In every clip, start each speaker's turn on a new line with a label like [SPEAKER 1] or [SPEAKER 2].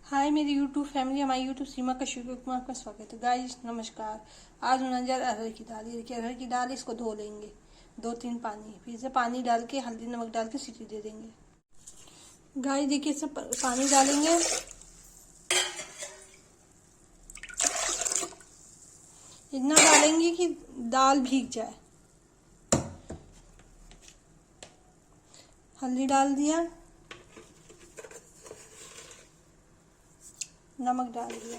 [SPEAKER 1] हाय मेरी YouTube family, हमारी YouTube सीमा कश्यप में आपका स्वागत है। गाइस नमस्कार। आज नजर अरहर की दाल, ये देखिए अरहर की दाल, इसको धो लेंगे 2-3 पानी, फिर से पानी डाल के हल्दी नमक डाल के सीटी दे देंगे। गाइस देखिए सब पानी डालेंगे, इतना डालेंगे कि दाल भीग जाए। हल्दी डाल दिया, नमक डाल दिया।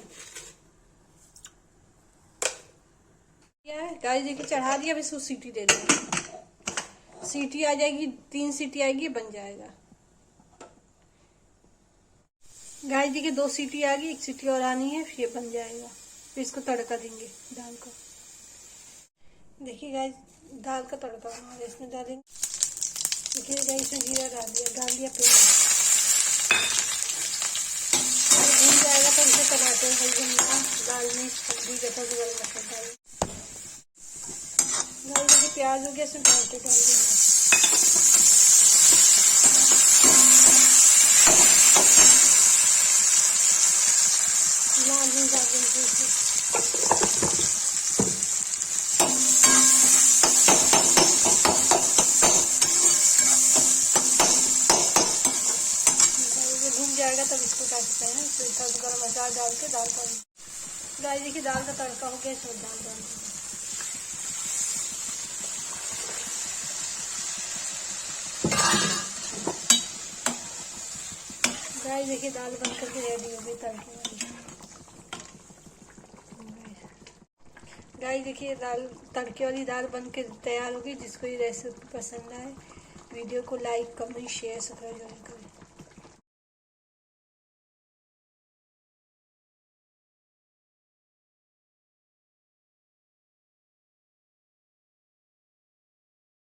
[SPEAKER 1] गाइस देखिए चढ़ा दिया, अब इसको सीटी दे देंगे। सीटी आ जाएगी, 3 सीटी आएगी, बन जाएगा। गाइस देखिए 2 सीटी आ गई, 1 सीटी और आनी है, फिर ये बन जाएगा। फिर इसको तड़का देंगे दाल को। देखिए गाइस दाल का तड़का बना है, इसमें डालेंगे। देखिए गाइस इसमें जीरा डाल दिया प्याज। भून जाएगा तो इसमें टमाटर, हल्दी, दाल मिर्च, हल्दी, गरम मसाला डालेंगे। गाइस देखिए प्याज हो गया, इसमें टमाटर डाल देंगे। लाल मिर्च डाल देंगे। भून जाएगा तब इसको क्या करते हैं, फिर गरम मसाला डाल के दाल का। गाइस देखिए दाल का तड़का हो गया, इसमें दाल डाल देंगे। गाइस देखिए दाल बन करके रेडी हो गई तड़के वाली। गाइस देखिए दाल, तड़के वाली दाल बन के तैयार हो गई। जिसको ये रेसिपी पसंद आए वीडियो को लाइक कमेंट शेयर सब्सक्राइब करें।